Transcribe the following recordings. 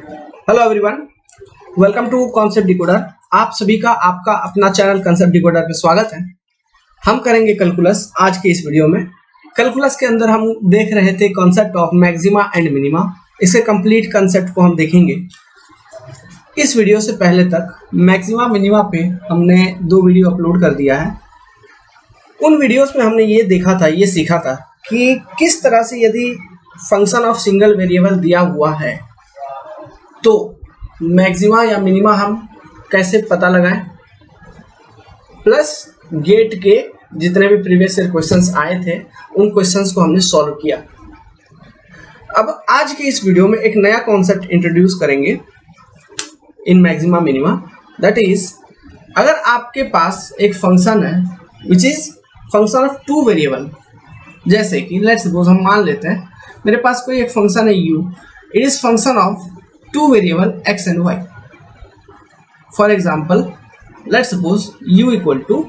Hello everyone, welcome to concept decoder. आप सभी का आपका अपना चैनल कॉन्सेप्ट डिकोडर पे स्वागत है। हम करेंगे कैलकुलस आज के इस वीडियो में। कैलकुलस के अंदर हम देख रहे थे concept of maxima and minima. इसके कंप्लीट कॉन्सेप्ट को हम देखेंगे। इस वीडियो से पहले तक मैक्सिमा मिनिमा पे हमने 2 वीडियो अपलोड कर दिया है। उन वीडियोस में हमने ये देखा था, ये सीखा था कि किस तरह से यदि फंक्शन ऑफ सिंगल वेरिएबल दिया हुआ है तो मैक्सिमा या मिनिमा हम कैसे पता लगाएं, प्लस गेट के जितने भी प्रीवियस ईयर क्वेश्चंस आए थे उन क्वेश्चंस को हमने सॉल्व किया। अब आज के इस वीडियो में एक नया कॉन्सेप्ट इंट्रोड्यूस करेंगे इन मैक्सिमा मिनिमा। दैट इज, अगर आपके पास एक फंक्शन है विच इज फंक्शन ऑफ 2 वेरिएबल, जैसे कि लेट्स सपोज हम मान लेते हैं मेरे पास कोई एक फंक्शन है u, it is function of 2 variable x and y। For example let's suppose u equal to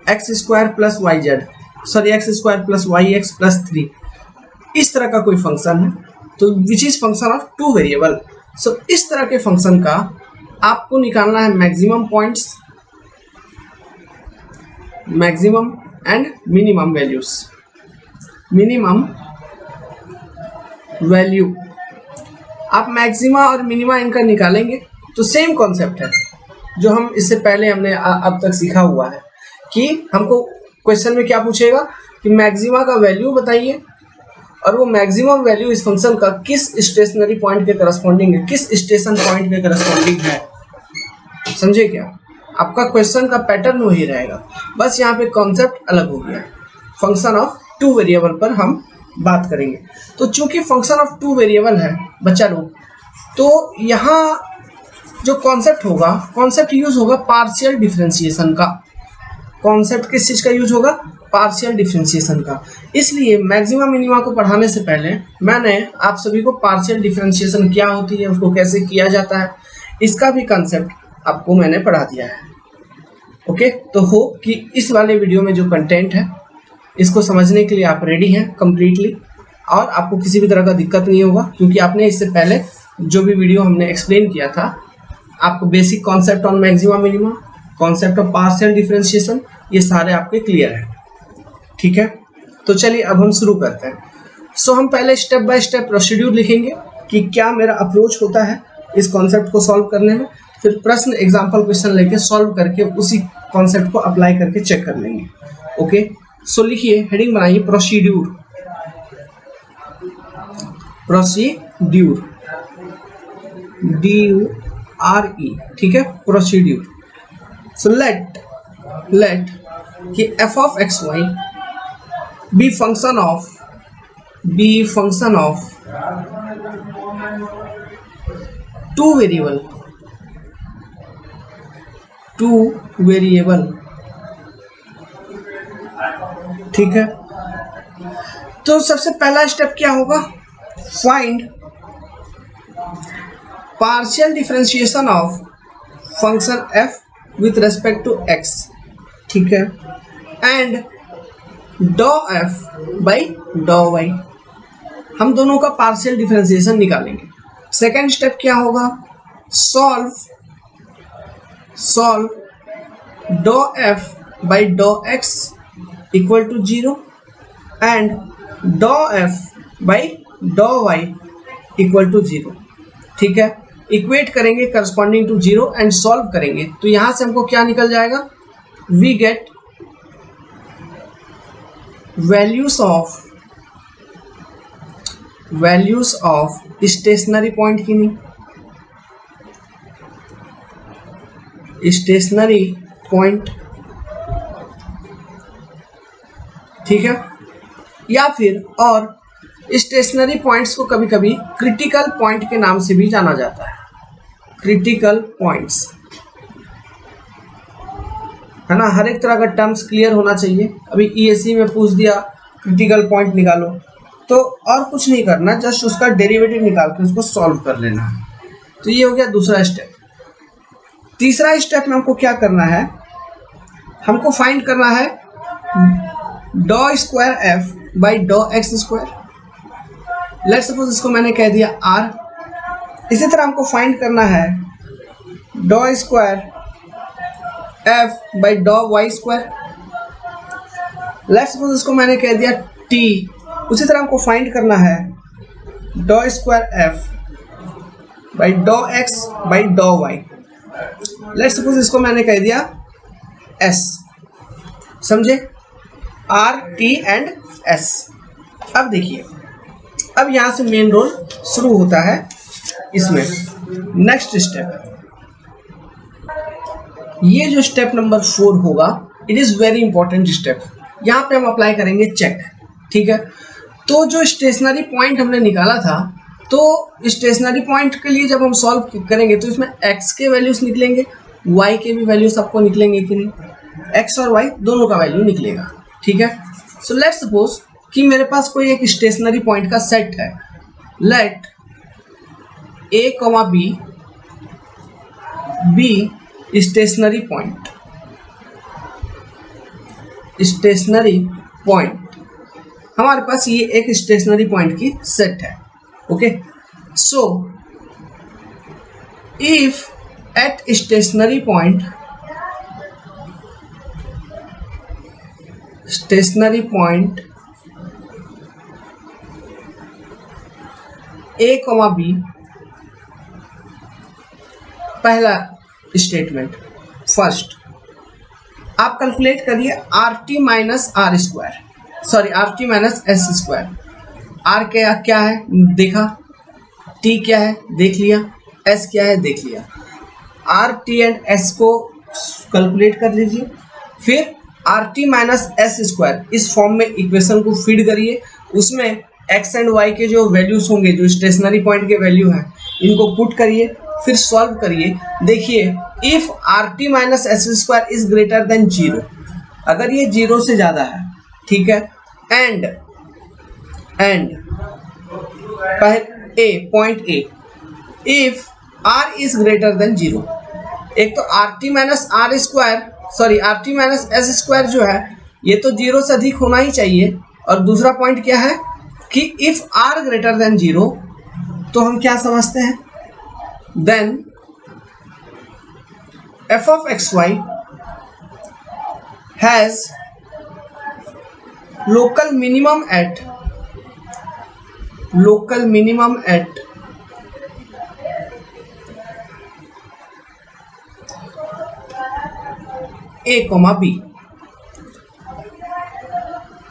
x square plus y z, sorry x square plus y x plus 3, इस तरह का कोई फंक्शन है तो which is function of 2 variable. So इस तरह के function का आपको निकालना है maximum points, maximum and minimum values. Minimum value आप मैक्सिमा और मिनिमा इनका निकालेंगे तो सेम कॉन्सेप्ट है जो हम इससे पहले हमने अब तक सीखा हुआ है कि हमको क्वेश्चन में क्या पूछेगा कि मैक्सिमा का वैल्यू बताइए और वो मैक्सिमम वैल्यू इस फंक्शन का किस स्टेशनरी पॉइंट के करस्पॉन्डिंग है, किस स्टेशन पॉइंट के करस्पॉन्डिंग है। समझे क्या? आपका क्वेश्चन का पैटर्न वही रहेगा, बस यहाँ पे कॉन्सेप्ट अलग हो गया। फंक्शन ऑफ 2 वेरिएबल पर हम बात करेंगे। तो चूंकि फंक्शन ऑफ 2 वेरिएबल है बच्चा लोग, तो यहाँ जो कॉन्सेप्ट होगा, कॉन्सेप्ट यूज होगा पार्शियल डिफरेंशिएशन का। कॉन्सेप्ट किस चीज का यूज होगा? पार्शियल डिफरेंशिएशन का। इसलिए मैक्सिमा मिनिमा को पढ़ाने से पहले मैंने आप सभी को पार्शियल डिफरेंशिएशन क्या होती है, उसको कैसे किया जाता है, इसका भी कॉन्सेप्ट आपको मैंने पढ़ा दिया है। ओके, तो होप कि इस वाले वीडियो में जो कंटेंट है इसको समझने के लिए आप रेडी हैं कंप्लीटली, और आपको किसी भी तरह का दिक्कत नहीं होगा क्योंकि आपने इससे पहले जो भी वीडियो हमने एक्सप्लेन किया था, आपको basic concept on maxima minima, concept of partial differentiation, ये सारे आपके क्लियर हैं। ठीक है, तो चलिए अब हम शुरू करते हैं। सो हम पहले स्टेप बाय स्टेप प्रोसीड्यूर लिखेंगे कि क्या मेरा अप्रोच होता है इस कॉन्सेप्ट को सॉल्व करने में, फिर प्रश्न एग्जाम्पल क्वेश्चन लेके सॉल्व करके उसी कॉन्सेप्ट को अप्लाई करके चेक कर लेंगे। ओके, सो लिखिए, हेडिंग बनाइए प्रोसीड्यूर। प्रोसीड्यूर, DURE, ठीक है, प्रोसीड्यूर। सो लेट कि f of xy be function of 2 variable, ठीक है। तो सबसे पहला स्टेप क्या होगा? Find partial differentiation of function f with respect to x, ठीक है, एंड डॉ f बाई डॉ y। हम दोनों का पार्शियल डिफरेंशिएशन निकालेंगे। सेकेंड स्टेप क्या होगा? सॉल्व डॉ f बाई डॉ x इक्वल टू 0 एंड डॉ f बाई डॉ y इक्वल टू 0, ठीक है। इक्वेट करेंगे करस्पॉन्डिंग टू 0 एंड सॉल्व करेंगे तो यहां से हमको क्या निकल जाएगा? We get values of stationary point की नहीं, स्टेशनरी पॉइंट, ठीक है। या फिर और स्टेशनरी पॉइंट्स को कभी कभी क्रिटिकल पॉइंट के नाम से भी जाना जाता है। क्रिटिकल पॉइंट्स, है ना, हर एक तरह का टर्म्स क्लियर होना चाहिए। अभी ESE में पूछ दिया क्रिटिकल पॉइंट निकालो, तो और कुछ नहीं करना, जस्ट उसका डेरिवेटिव निकाल के उसको सॉल्व कर लेना। तो ये हो गया दूसरा स्टेप। तीसरा स्टेप में हमको क्या करना है? हमको फाइंड करना है डॉ square f by del x square. Let's suppose इसको मैंने कह दिया r, इसी तरह हमको फाइंड करना है डॉ स्क्वायर एफ बाई डॉ वाई स्क्वायर। लेट्स सपोज इसको मैंने कह दिया टी। उसी तरह हमको फाइंड करना है डॉ square F by del x by डॉ वाई। लेट्स सपोज इसको मैंने कह दिया एस, समझे, आर टी एंड एस। अब देखिए, अब यहां से मेन रोल शुरू होता है इसमें। नेक्स्ट स्टेप, ये जो स्टेप नंबर 4 होगा, it is very important step. यहां पे हम अप्लाई करेंगे चेक, ठीक है। तो जो स्टेशनरी पॉइंट हमने निकाला था, तो स्टेशनरी पॉइंट के लिए जब हम सॉल्व करेंगे तो इसमें x के वैल्यूज निकलेंगे, y के भी वैल्यूज आपको निकलेंगे कि नहीं, x और y दोनों का वैल्यू निकलेगा, ठीक है। सो लेट्स सपोज कि मेरे पास कोई एक स्टेशनरी पॉइंट का सेट है। Let a, b stationary point, stationary point हमारे पास ये एक स्टेशनरी पॉइंट की सेट है, okay. So if at stationary point a, b, पहला स्टेटमेंट, फर्स्ट आप कैलकुलेट करिए R T minus R square, sorry R T minus S square. R क्या है देखा, टी क्या है देख लिया, एस क्या है देख लिया। आर टी एंड एस को कैलकुलेट कर लीजिए, फिर are T minus S square इस फॉर्म में इक्वेशन को फीड करिए, उसमें एक्स एंड वाई के जो वैल्यूज होंगे, जो स्टेशनरी पॉइंट के वैल्यू हैं, इनको पुट करिए, फिर सॉल्व करिए। देखिए, if R T minus S square is greater than 0, अगर ये 0 से ज्यादा है, ठीक है, and point A, if R is greater than 0, एक तो R T minus R square, sorry R T minus S square जो है ये तो 0 से अधिक होना ही चाहिए, और दूसरा पॉइंट क्या है कि इफ आर ग्रेटर देन 0, तो हम क्या समझते हैं, then f of xy has local minimum at a, b,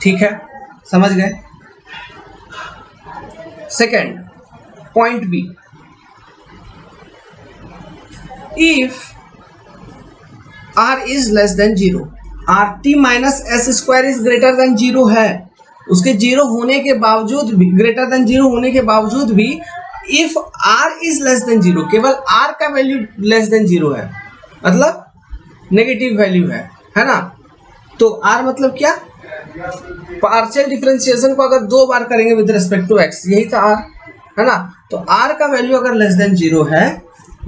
ठीक है, समझ गए। Second point B, if r is less than 0, R T minus S square is greater than 0 है, उसके 0 होने के बावजूद भी, ग्रेटर देन 0 होने के बावजूद भी, if r is less than 0, केवल r का वैल्यू लेस देन 0 है, मतलब नेगेटिव वैल्यू है ना। तो r मतलब क्या, पार्शियल डिफरेंशिएशन को अगर 2 बार करेंगे विद रिस्पेक्ट टू x, यही था r, है ना। तो r का वैल्यू अगर लेस देन 0 है,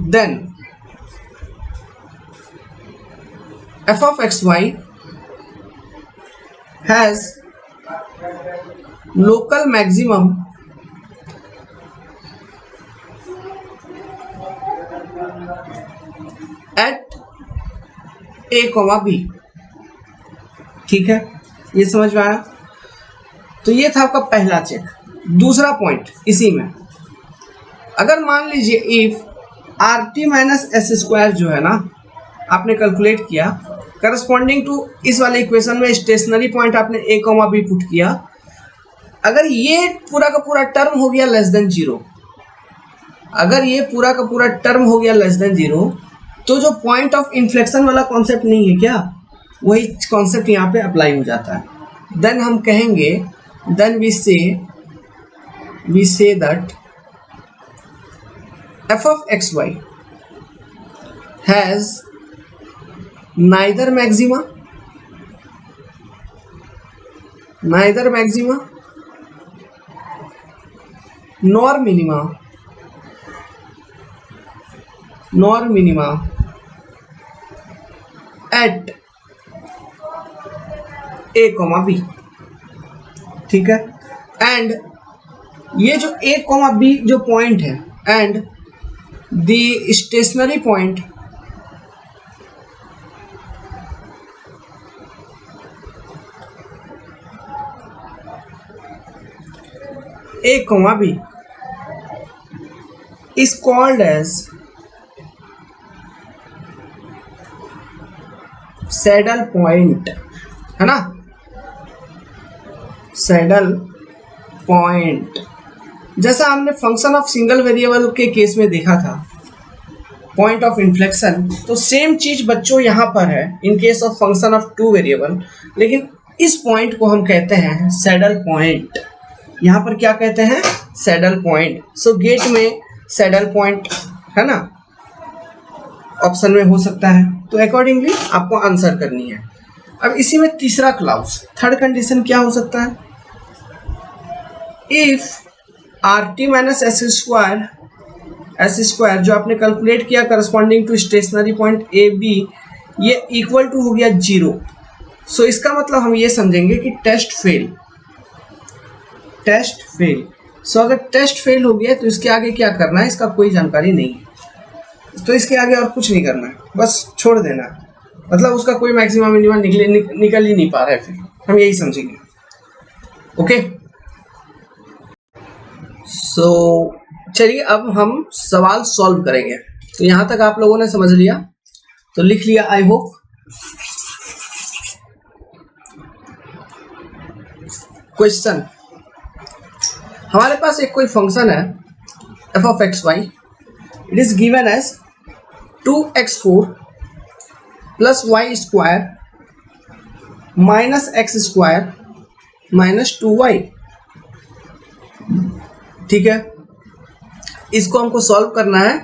then f of xy has local maximum at a, b, ठीक है, ये समझ में आया। तो ये था आपका पहला चेक। दूसरा पॉइंट इसी में, अगर मान लीजिए if R T minus S square जो है ना, आपने कैलकुलेट किया करस्पॉन्डिंग टू इस वाले इक्वेशन में स्टेशनरी पॉइंट आपने a, b पुट किया, अगर ये पूरा का पूरा टर्म हो गया लेस देन 0, अगर ये पूरा का पूरा टर्म हो गया लेस देन 0, तो जो पॉइंट ऑफ इन्फ्लेक्शन वाला कॉन्सेप्ट नहीं है क्या, वही कॉन्सेप्ट यहाँ पे अप्लाई हो जाता है। देन हम कहेंगे, then we say that f of xy has neither maxima nor minima at a, b, ठीक है। एंड ये जो a, b जो पॉइंट है, and the stationary point A, B is called as saddle point, है ना, सैडल पॉइंट। जैसा हमने फंक्शन ऑफ सिंगल वेरिएबल के केस में देखा था पॉइंट ऑफ इन्फ्लेक्शन, तो सेम चीज बच्चों यहाँ पर है in case of function of two variable, लेकिन इस पॉइंट को हम कहते हैं सैडल पॉइंट। यहाँ पर क्या कहते हैं? Saddle point. सो गेट में सैडल पॉइंट है ना, ऑप्शन में हो सकता है, तो अकॉर्डिंगली आपको आंसर करनी है। अब इसी में तीसरा क्लाउज, थर्ड कंडीशन क्या हो सकता है? If RT minus S square जो आपने कैलकुलेट किया corresponding to stationary point AB, ये इक्वल टू हो गया 0। सो इसका मतलब हम ये समझेंगे कि टेस्ट फेल। सो अगर टेस्ट फेल हो गया तो इसके आगे क्या करना है, इसका कोई जानकारी नहीं है, तो इसके आगे और कुछ नहीं करना है, बस छोड़ देना है। मतलब उसका कोई मैक्सिमम मिनिमम निकल ही नहीं पा रहा है, फिर हम यही समझेंगे। ओके, सो चलिए अब हम सवाल सॉल्व करेंगे। तो यहां तक आप लोगों ने समझ लिया, तो लिख लिया आई होप। क्वेश्चन, हमारे पास एक कोई फंक्शन है f of x y, it is given as 2x4 plus Y square minus X square minus 2y। ठीक है, इसको हमको सॉल्व करना है।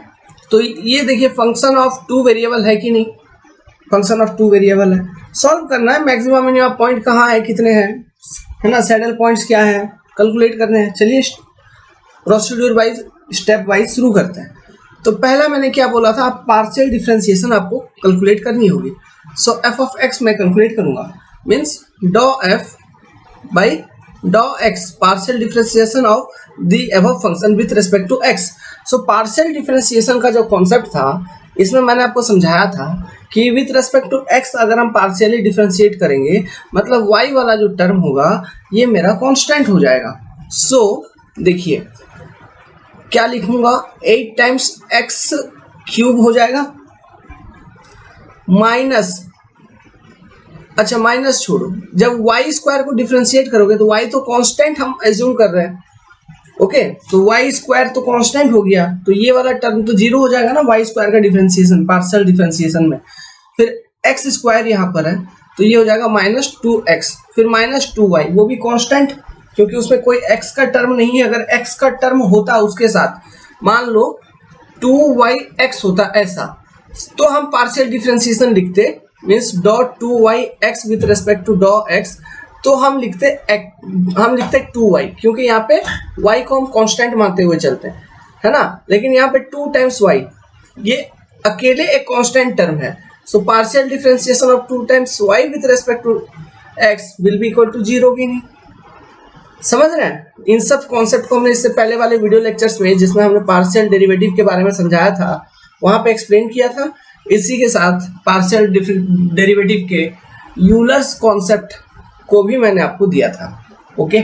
तो ये देखिए फंक्शन ऑफ टू वेरिएबल है कि नहीं, फंक्शन ऑफ टू वेरिएबल है, सॉल्व करना है। मैक्सिमम मिनिमम पॉइंट कहाँ है, कितने हैं, है ना, सैडल पॉइंट्स क्या है, कैलकुलेट करने हैं। चलिए प्रोसीड्यूर वाइज स्टेप वाइज शुरू करते हैं। तो पहला मैंने क्या बोला था, पार्शियल डिफरेंशिएशन आपको कैलकुलेट करनी होगी। सो एफ ऑफ एक्स मैं कैलकुलेट करूंगा, means del F by del X, partial differentiation of the above function with respect to X. So partial differentiation का जो कॉन्सेप्ट था, इसमें मैंने आपको समझाया था कि विथ रेस्पेक्ट टू एक्स अगर हम पार्शियली डिफरेंशिएट करेंगे, मतलब y वाला जो टर्म होगा ये मेरा कांस्टेंट हो जाएगा। सो देखिए क्या लिखूंगा, 8 टाइम्स एक्स क्यूब हो जाएगा माइनस, अच्छा माइनस छोड़ो, जब y स्क्वायर को डिफरेंशिएट करोगे तो y तो कांस्टेंट हम एज्यूम कर रहे हैं। ओके, तो y स्क्वायर तो कांस्टेंट हो गया, तो ये वाला टर्म तो 0 हो जाएगा ना y स्क्वायर का डिफरेंशिएशन, पार्शियल डिफरेंशिएशन में। फिर x स्क्वायर यहाँ पर है तो ये हो जाएगा माइनस 2x, फिर माइनस 2y, वो भी कांस्टेंट क्योंकि उसमें कोई x का टर्म नहीं है। अगर x का टर्म होता उसके साथ, मान लो 2yx होता ऐसा, तो हम पार्शियल डिफरेंशिएशन लिखते, मीन्स डॉ 2yx विथ रेस्पेक्ट टू डॉ x, तो हम लिखते 2y, क्योंकि यहाँ पे y को हम कांस्टेंट मानते हुए चलते हैं, है ना। लेकिन यहाँ पे 2 टाइम्स y, ये अकेले एक कांस्टेंट टर्म है। So partial differentiation of 2 times y with respect to x will be equal to 0 की नहीं। समझ रहे हैं? इन सब कॉन्सेप्ट को हमने इससे पहले वाले वीडियो लेक्चर्स में, जिसमें हमने पार्शियल डेरिवेटिव के बारे में समझाया था, वहां पे एक्सप्लेन किया था। इसी के साथ पार्शियल डेरिवेटिव के यूलर्स कॉन्सेप्ट को भी मैंने आपको दिया था। ओके,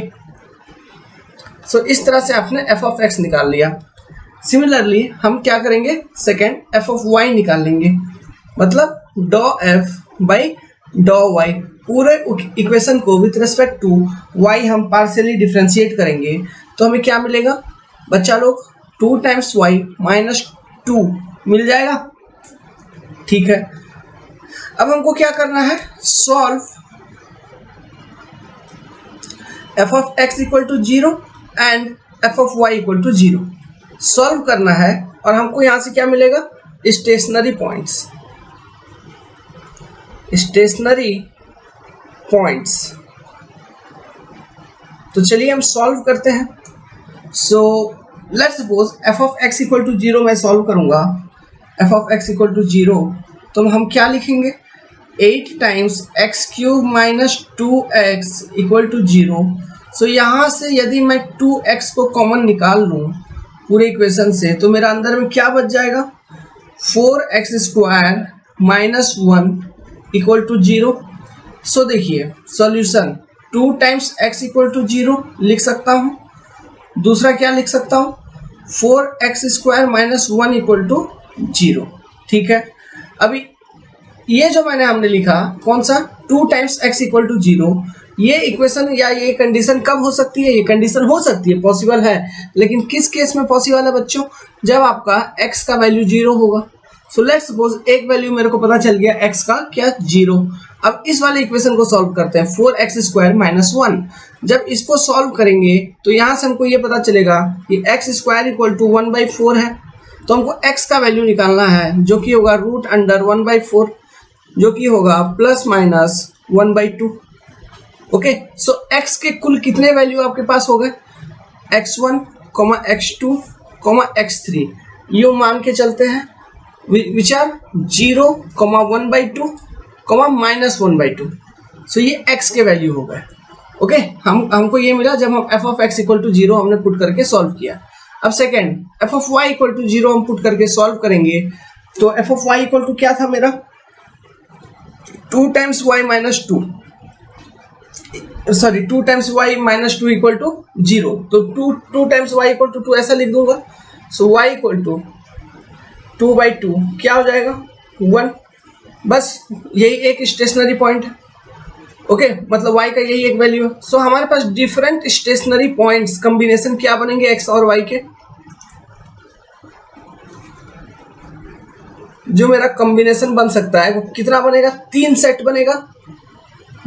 सो इस तरह से आपने एफ ऑफ एक्स निकाल लिया। सिमिलरली हम क्या करेंगे, सेकेंड एफ ऑफ वाई निकाल लेंगे, मतलब डॉ एफ बाई डॉ वाई। पूरे इक्वेशन को विथ रेस्पेक्ट टू वाई हम पार्शियली डिफरेंशिएट करेंगे, तो हमें क्या मिलेगा बच्चा लोग, 2 टाइम्स वाई माइनस 2 मिल जाएगा। ठीक है, अब हमको क्या करना है, solve F of X equal to 0 and F of Y equal to 0 solve करना है। और हमको यहां से क्या मिलेगा, स्टेशनरी पॉइंट्स, स्टेशनरी पॉइंट्स। तो चलिए हम सॉल्व करते हैं। So let's suppose F of X equal to 0 मैं सॉल्व करूंगा, F of X equal to 0, तो हम क्या लिखेंगे, 8 times X cube minus 2x equal to 0। So यहाँ से यदि मैं 2x को कॉमन निकाल लूँ पूरे इक्वेशन से, तो मेरा अंदर में क्या बच जाएगा, 4x² minus 1 equal to 0। So देखिए solution 2 times x equal to 0 लिख सकता हूँ। दूसरा क्या लिख सकता हूँ, 4x² माइनस 1 इक्वल टू 0। ठीक है, अभी ये जो हमने लिखा कौन सा, 2 टाइम्स x इक्वल टू 0, ये इक्वेशन या ये कंडीशन कब हो सकती है, ये कंडीशन हो सकती है, पॉसिबल है, लेकिन किस केस में पॉसिबल है बच्चों, जब आपका x का वैल्यू 0 होगा। सो लेट्स सपोज एक वैल्यू मेरे को पता चल गया x का क्या 0। अब इस वाले इक्वेशन को सॉल्व करते हैं, 4x² माइनस 1। जब इसको सॉल्व करेंगे तो यहाँ से हमको ये पता चलेगा कि x² इक्वल टू 1/4 है, तो हमको x का वैल्यू निकालना है जो कि होगा √1/4, जो कि होगा प्लस माइनस 1/2। ओके, सो x के कुल कितने वैल्यू आपके पास हो गए, x1, x2, x3, ये मान के चलते हैं विच आर 0, 1/2, -1/2। सो ये x के वैल्यू हो गए। ओके, हमको ये मिला जब हम f(x) इक्वल टू 0 हमने पुट करके सॉल्व किया। अब सेकेंड f(y) इक्वल टू 0 हम पुट करके सॉल्व करेंगे, तो f(y) इक्वल टू क्या था मेरा, 2 times y minus 2, sorry 2 times y minus 2 equal to 0, तो 2 टाइम्स y इक्वल टू 2 ऐसा लिख दूंगा। सो y इक्वल टू 2/2 क्या हो जाएगा, 1। बस यही एक स्टेशनरी पॉइंट है। ओके, मतलब y का यही एक वैल्यू है। सो हमारे पास डिफरेंट स्टेशनरी पॉइंट्स कॉम्बिनेशन क्या बनेंगे x और y के, जो मेरा कॉम्बिनेशन बन सकता है वो कितना बनेगा, 3 सेट बनेगा।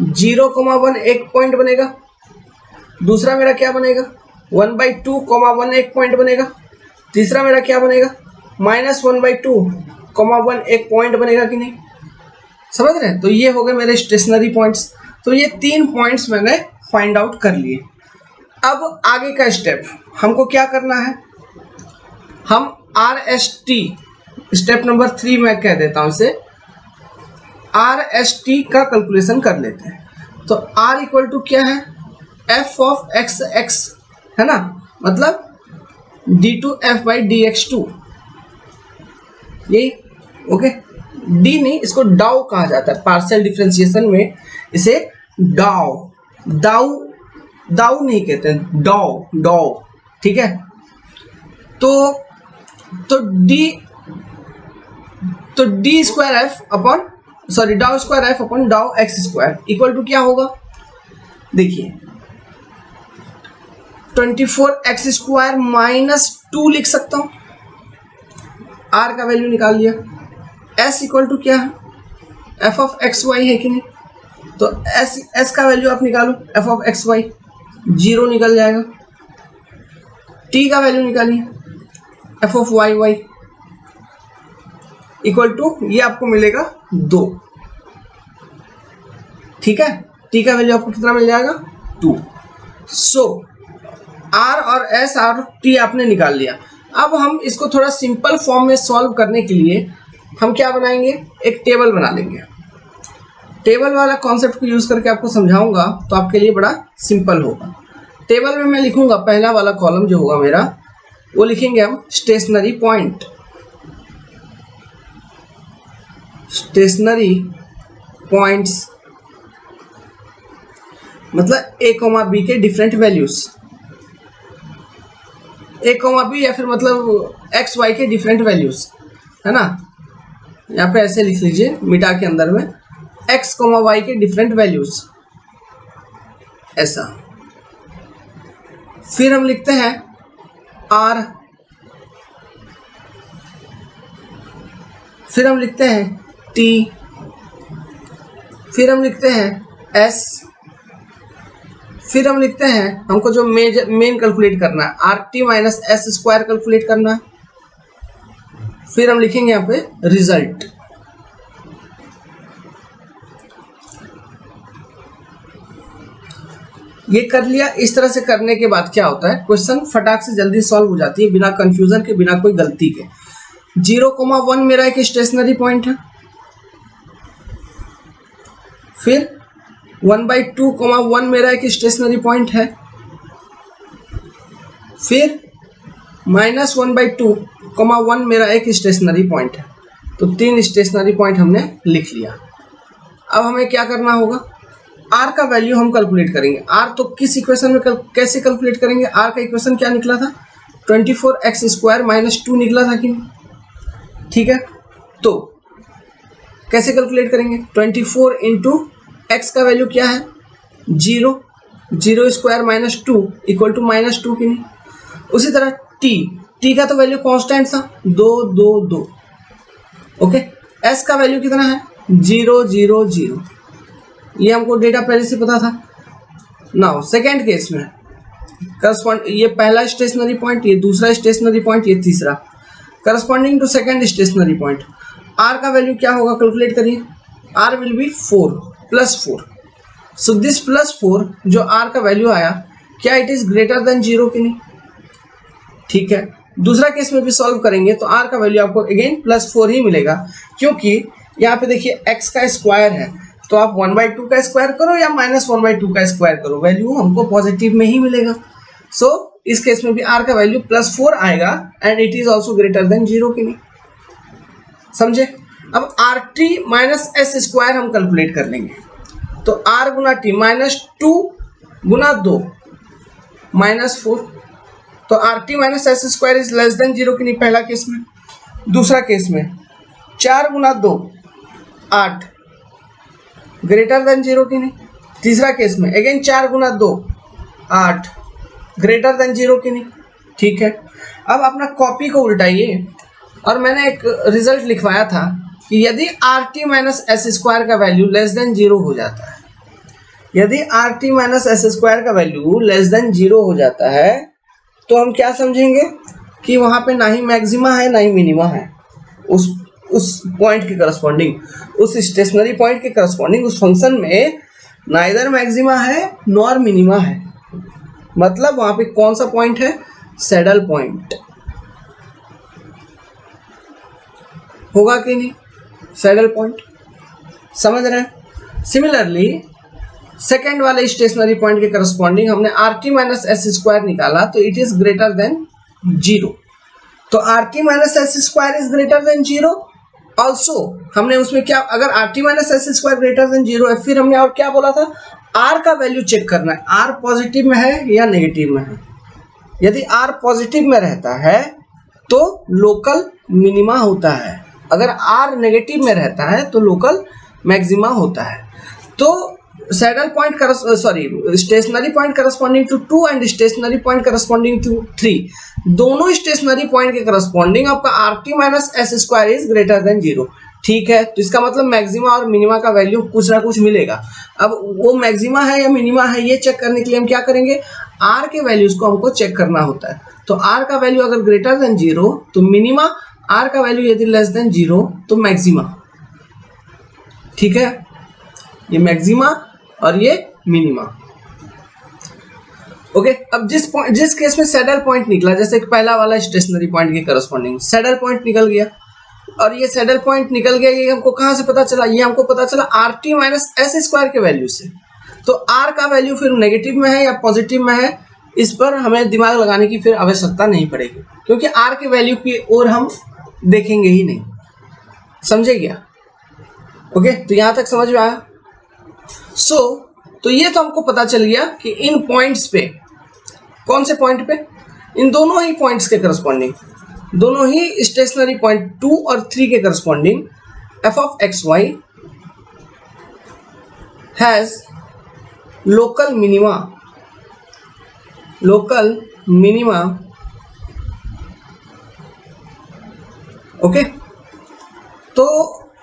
0,1 एक पॉइंट बनेगा, दूसरा मेरा क्या बनेगा 1/2, 1 एक पॉइंट बनेगा, तीसरा मेरा क्या बनेगा -1/2, 1 एक पॉइंट बनेगा कि नहीं, समझ रहे हैं। तो ये हो गए मेरे स्टेशनरी पॉइंट्स। तो ये 3 पॉइंट्स मैंने फाइंड आउट कर लिए। अब आगे का स्टेप हमको क्या करना है, हम RST स्टेप नंबर 3 मैं कह देता हूं इसे, RST का कैलकुलेशन कर लेते हैं। तो R इक्वल टू क्या है, f(x)(x) है ना, मतलब d2f/dx2, यही। ओके, डी नहीं, इसको डाउ कहा जाता है पार्शियल डिफरेंशिएशन में, इसे डाउ दाउ नहीं कहते हैं, डाउ। ठीक है, तो डाउ x स्क्वायर इक्वल टू क्या होगा, देखिए 24x² माइनस 2 लिख सकता हूं, r का वैल्यू निकाल लिया। s इक्वल टू क्या है, f(x)(y) है कि नहीं, तो s का वैल्यू आप निकालो, f(x)(y) 0 निकल जाएगा। t का वैल्यू निकालिए, f(y)(y) इक्वल टू ये आपको मिलेगा 2। ठीक है, t का वैल्यू आपको कितना मिल जाएगा, 2। सो r और s और t आपने निकाल लिया। अब हम इसको थोड़ा सिंपल फॉर्म में सॉल्व करने के लिए हम क्या बनाएंगे, एक टेबल बना लेंगे। टेबल वाला कॉन्सेप्ट को यूज करके आपको समझाऊंगा तो आपके लिए बड़ा सिंपल होगा। टेबल में मैं लिखूंगा, पहला वाला कॉलम जो होगा मेरा वो लिखेंगे हम स्टेशनरी पॉइंट, स्टेशनरी पॉइंट्स मतलब a, b के डिफरेंट वैल्यूज, a, b या फिर मतलब x, y के डिफरेंट वैल्यूज, है ना। यहाँ पे ऐसे लिख लीजिए मिटा के अंदर में x, y के डिफरेंट वैल्यूज, ऐसा। फिर हम लिखते हैं r, फिर हम लिखते हैं t, फिर हम लिखते हैं s, फिर हम लिखते हैं हमको जो मेन कैलकुलेट करना है RT माइनस s² कैलकुलेट करना है। फिर हम लिखेंगे यहाँ पे रिजल्ट। ये कर लिया। इस तरह से करने के बाद क्या होता है, क्वेश्चन फटाक से जल्दी सॉल्व हो जाती है बिना कंफ्यूजन के, बिना कोई गलती के। 0,1 मेरा एक स्टेशनरी पॉइंट है, फिर 1/2,1 मेरा एक स्टेशनरी पॉइंट है, फिर -1/2, 1 मेरा एक स्टेशनरी पॉइंट है, तो 3 स्टेशनरी पॉइंट हमने लिख लिया। अब हमें क्या करना होगा, r का वैल्यू हम कैलकुलेट करेंगे। r तो किस इक्वेशन में कैसे कैलकुलेट करेंगे, r का इक्वेशन क्या निकला था, 24x² - 2 निकला था कि नहीं, ठीक है। तो कैसे कैलकुलेट करेंगे, 24 इंटू एक्स का वैल्यू क्या है 0, 0² - 2 इक्वल टू -2 की नहीं। उसी तरह t का तो वैल्यू कांस्टेंट था 2 2 2, ओके। s का वैल्यू कितना है 0 0 0, ये हमको डेटा पहले से पता था। नाउ सेकेंड केस में करस्पॉन्ड, ये पहला स्टेशनरी पॉइंट, ये दूसरा स्टेशनरी पॉइंट, ये तीसरा, corresponding to second stationary point. r का वैल्यू क्या होगा, कैलकुलेट करिए, r will be 4 +4। So this +4 जो r का वैल्यू आया, क्या इट इज ग्रेटर देन 0 की नहीं, ठीक है। दूसरा केस में भी सॉल्व करेंगे तो r का वैल्यू आपको अगेन +4 ही मिलेगा, क्योंकि यहाँ पे देखिए x का स्क्वायर है, तो आप 1/2 का स्क्वायर करो या -1/2 का स्क्वायर करो, वैल्यू हमको पॉजिटिव में ही मिलेगा। सो इस केस में भी r का वैल्यू +4 आएगा and it is also greater than 0 की नहीं, समझे। अब RT - s² हम कैलकुलेट कर लेंगे, तो r गुना t -2 गुना 2 -4, तो RT - s² is less than 0 की नहीं, पहला केस में। दूसरा केस में 4 गुना 2 8 ग्रेटर देन 0 की नहीं। तीसरा केस में अगेन 4 गुना 2 8 ग्रेटर देन 0 की नहीं, ठीक है। अब अपना कॉपी को उल्टाइए, और मैंने एक रिजल्ट लिखवाया था कि यदि RT - s² का वैल्यू लेस देन 0 हो जाता है, यदि RT - s² का वैल्यू लेस देन 0 हो जाता है, तो हम क्या समझेंगे कि वहां पे ना ही मैक्सिमा है ना ही मिनिमा है, उस पॉइंट के करस्पॉन्डिंग, उस स्टेशनरी पॉइंट के करस्पॉन्डिंग उस फंक्शन में नाइदर मैक्सिमा है नॉर मिनिमा है। मतलब वहां पे कौन सा पॉइंट है, सैडल पॉइंट होगा कि नहीं, सैडल पॉइंट, समझ रहे हैं। सिमिलरली सेकेंड वाले स्टेशनरी पॉइंट के करस्पॉन्डिंग हमने RT - s² निकाला, तो इट इज ग्रेटर देन 0, तो RT - s² is greater than 0। Also हमने उसमें क्या, अगर RT - s² ग्रेटर देन 0 है, फिर हमने और क्या बोला था, R का वैल्यू चेक करना है, R पॉजिटिव में है या नेगेटिव में है। यदि R पॉजिटिव में रहता है तो लोकल मिनिमा होता है, अगर R नेगेटिव में रहता है तो लोकल मैक्सिमा होता है। तो saddle point stationary point corresponding to 2 and stationary point corresponding to 3, दोनों स्टेशनरी पॉइंट के करस्पॉन्डिंग आपका RT - s² is greater than 0, ठीक है। तो इसका मतलब मैक्सिमा और मिनिमा का वैल्यू कुछ ना कुछ मिलेगा। अब वो मैक्सिमा है या मिनिमा है, ये चेक करने के लिए हम क्या करेंगे, R के वैल्यूज को हमको चेक करना होता है। तो R का वैल्यू अगर ग्रेटर देन 0 तो मिनिमा, R का वैल्यू यदि लेस देन 0 तो मैक्सिमा, ठीक है। ये मैक्सिमा और ये मिनिमा, ओके। अब जिस केस में सैडल पॉइंट निकला, जैसे पहला वाला स्टेशनरी पॉइंट के करस्पॉन्डिंग सैडल पॉइंट निकल गया, और ये सैडल पॉइंट निकल गया, ये हमको कहां से पता चला, ये हमको पता चला RT - s² के वैल्यू से। तो R का वैल्यू फिर नेगेटिव में है या पॉजिटिव में है, इस पर हमें दिमाग लगाने की फिर आवश्यकता नहीं पड़ेगी, क्योंकि R के वैल्यू की ओर हम देखेंगे ही नहीं, समझे क्या, ओके। तो यहां तक समझ में आया। तो ये तो हमको पता चल गया कि इन पॉइंट्स पे, कौन से पॉइंट पे, इन दोनों ही पॉइंट्स के करस्पॉन्डिंग, दोनों ही स्टेशनरी पॉइंट 2 और 3 के corresponding f(x, y) has local minima, okay. तो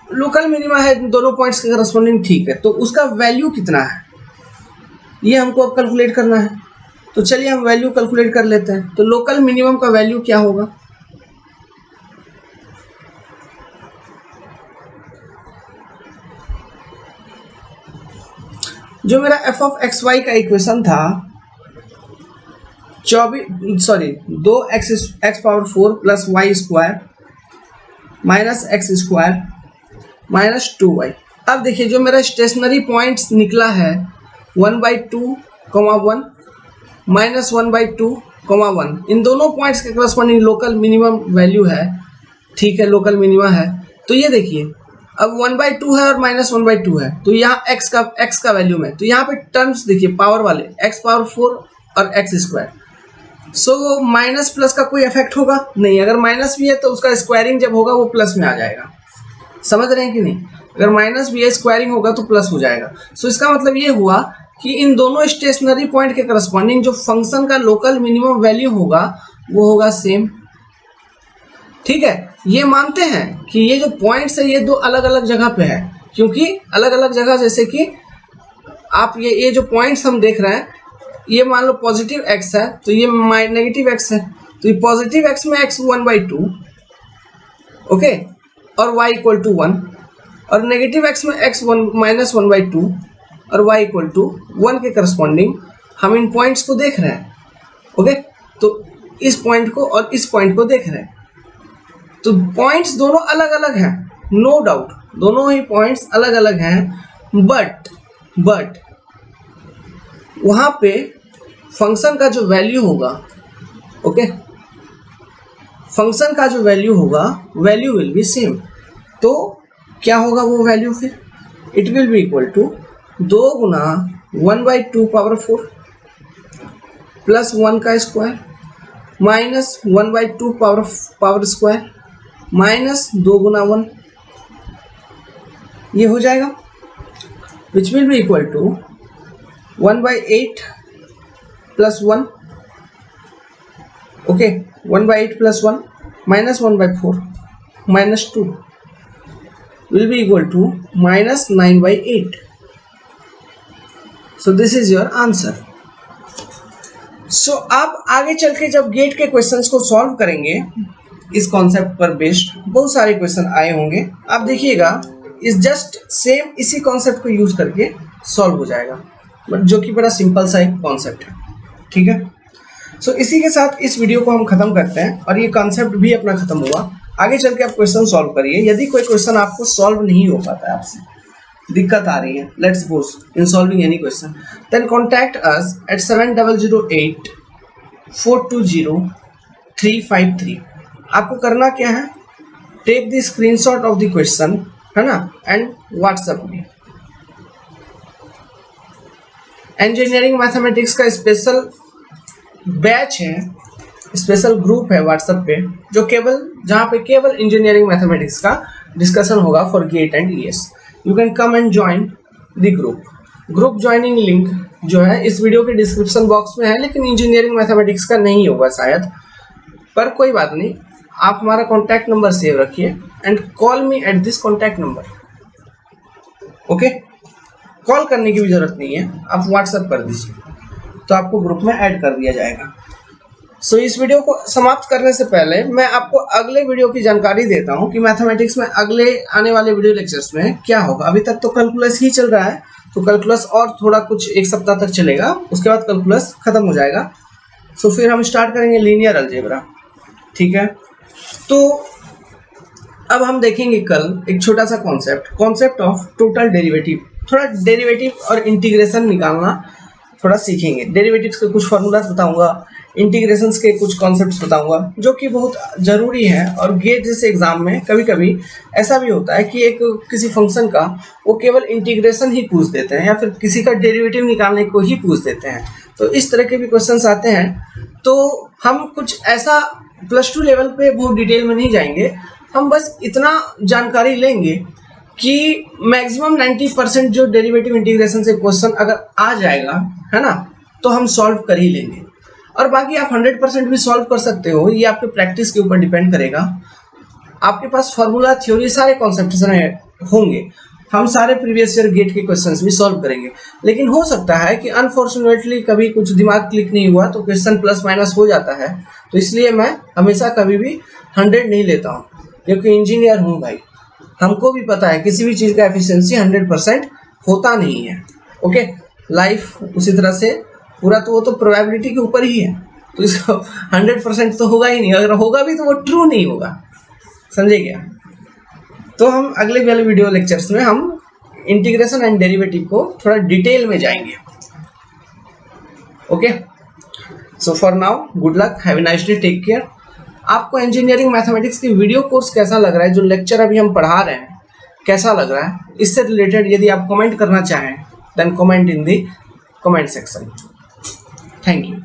लोकल मिनिमा है दोनों पॉइंट्स के करस्पॉन्डिंग, ठीक है। तो उसका वैल्यू कितना है ये हमको अब कैलकुलेट करना है, तो चलिए हम वैल्यू कैलकुलेट कर लेते हैं। तो लोकल मिनिमम का वैल्यू क्या होगा, जो मेरा f(x, y) का इक्वेशन था 2x4 + y² - x² - 2y। अब देखिए जो मेरा स्टेशनरी पॉइंट्स निकला है 1/2, 1 -1/2, 1, इन दोनों पॉइंट्स के करस्पॉन्डिंग लोकल मिनिमम वैल्यू है, ठीक है, लोकल मिनिमा है। तो ये देखिए अब 1/2 है और -1/2 है, तो यहाँ x का वैल्यू में, तो यहाँ पे टर्म्स देखिए पावर वाले x पावर 4 और x²। सो माइनस प्लस का कोई इफेक्ट होगा नहीं, अगर माइनस भी है तो उसका स्क्वायरिंग जब होगा वो प्लस में आ जाएगा, समझ रहे हैं कि नहीं? अगर माइनस भी है स्क्वायरिंग होगा तो प्लस हो जाएगा। सो इसका मतलब ये हुआ कि इन दोनों स्टेशनरी पॉइंट के करस्पॉन्डिंग जो फंक्शन का लोकल मिनिमम वैल्यू होगा वो होगा सेम, ठीक है। ये मानते हैं कि ये जो पॉइंट्स है ये दो अलग अलग जगह पे है, क्योंकि अलग अलग जगह, जैसे कि आप ये जो पॉइंट्स हम देख रहे हैं, ये मान लो पॉजिटिव x है तो ये नेगेटिव x है, तो ये पॉजिटिव x में x 1/2, ओके, और y इक्वल टू 1, और नेगेटिव x में x -1/2 और y इक्वल टू 1 के करस्पॉन्डिंग हम इन पॉइंट्स को देख रहे हैं, ओके। तो इस पॉइंट को और इस पॉइंट को देख रहे हैं, तो पॉइंट्स दोनों अलग अलग हैं, नो डाउट, दोनों ही पॉइंट्स अलग अलग हैं, बट वहां पे फंक्शन का जो वैल्यू होगा, ओके, फंक्शन का जो वैल्यू होगा, वैल्यू विल बी सेम। तो क्या होगा वो वैल्यू फिर? It will be equal to 2 गुना 1/2 पावर 4 प्लस 1 का square minus 1/2 power square minus 2 गुना 1, ये हो जाएगा, which will be equal to 1/8 plus 1, okay, 1/8 plus 1 minus 1/4 minus 2 will be equal to -9/8. So this is your answer. So आप आगे चल के जब गेट के क्वेश्चंस को सॉल्व करेंगे इस कॉन्सेप्ट पर बेस्ड बहुत सारे क्वेश्चन आए होंगे, आप देखिएगा इस जस्ट सेम इसी कॉन्सेप्ट को यूज करके सॉल्व हो जाएगा, जो कि बड़ा सिंपल सा एक कॉन्सेप्ट है, ठीक है। सो इसी के साथ इस वीडियो को हम खत्म करते हैं और ये कॉन्सेप्ट भी अपना खत्म हुआ। आगे चल के आप क्वेश्चन सॉल्व करिए। यदि कोई क्वेश्चन आपको सॉल्व नहीं हो पाता है, आपसे दिक्कत आ रही है, let's suppose in solving any question, then contact us at 7008 420 353। आपको करना क्या है, take the screenshot of the question, है ना, एंड व्हाट्सएप में। इंजीनियरिंग मैथमेटिक्स का स्पेशल बैच है, स्पेशल ग्रुप है व्हाट्सएप पे, जो जहाँ पे केवल इंजीनियरिंग मैथमेटिक्स का डिस्कशन होगा for GATE and ES. You can come and join the group joining link जो है इस वीडियो के डिस्क्रिप्शन बॉक्स में है, लेकिन इंजीनियरिंग मैथमेटिक्स का नहीं होगा शायद, पर कोई बात नहीं, आप हमारा कॉन्टैक्ट नंबर सेव रखिए and call me at this contact number, okay. Call करने की भी जरूरत नहीं है, आप व्हाट्सएप कर दीजिए तो आपको ग्रुप में ऐड कर दिया जाएगा। सो इस वीडियो को समाप्त करने से पहले मैं आपको अगले वीडियो की जानकारी देता हूं कि मैथमेटिक्स में अगले आने वाले वीडियो लेक्चर्स में क्या होगा। अभी तक तो कैलकुलस ही चल रहा है, तो कैलकुलस और थोड़ा कुछ एक सप्ताह तक चलेगा, उसके बाद कैलकुलस खत्म हो जाएगा। सो फिर हम स्टार्ट करेंगे लीनियर अलजेब्रा, ठीक है। तो अब हम देखेंगे कल एक छोटा सा कॉन्सेप्ट ऑफ टोटल डेरिवेटिव, थोड़ा डेरिवेटिव और इंटीग्रेशन निकालना थोड़ा सीखेंगे। डेरिवेटिव्स के कुछ फॉर्मूलाज बताऊंगा, इंटीग्रेशंस के कुछ कॉन्सेप्ट्स बताऊंगा, जो कि बहुत जरूरी है। और गेट जैसे एग्जाम में कभी कभी ऐसा भी होता है कि एक किसी फंक्शन का वो केवल इंटीग्रेशन ही पूछ देते हैं या फिर किसी का डेरिवेटिव निकालने को ही पूछ देते हैं, तो इस तरह के भी क्वेश्चंस आते हैं। तो हम कुछ ऐसा +2 लेवल पे बहुत डिटेल में नहीं जाएंगे, हम बस इतना जानकारी लेंगे कि मैक्सिमम 90% जो डेरिवेटिव इंटीग्रेशन से क्वेश्चन अगर आ जाएगा, है ना, तो हम सॉल्व कर ही लेंगे। और बाकी आप 100% भी सॉल्व कर सकते हो, ये आपके प्रैक्टिस के ऊपर डिपेंड करेगा। आपके पास फॉर्मूला थ्योरी सारे कॉन्सेप्ट्स होंगे, हम सारे प्रीवियस ईयर गेट के क्वेश्चंस भी सॉल्व करेंगे। लेकिन हो सकता है कि अनफॉर्चुनेटली कभी कुछ दिमाग क्लिक नहीं हुआ तो क्वेश्चन प्लस माइनस हो जाता है, तो इसलिए मैं हमेशा कभी भी 100 नहीं लेता हूँ, क्योंकि इंजीनियर हूँ भाई, हमको भी पता है किसी भी चीज़ का एफिशिएंसी 100% होता नहीं है, ओके। लाइफ उसी तरह से पूरा, तो वो तो प्रोबेबिलिटी के ऊपर ही है, तो इसको 100% तो होगा ही नहीं, अगर होगा भी तो वो ट्रू नहीं होगा, समझे क्या। तो हम अगले वाले वीडियो लेक्चर्स में हम इंटीग्रेशन एंड डेरिवेटिव को थोड़ा डिटेल में जाएंगे, okay. So for now good luck, have a nice day, take care. आपको इंजीनियरिंग मैथमेटिक्स की वीडियो कोर्स कैसा लग रहा है, जो लेक्चर अभी हम पढ़ा रहे हैं कैसा लग रहा है, इससे रिलेटेड यदि आप कमेंट करना चाहें then comment in the comment section. Thank you.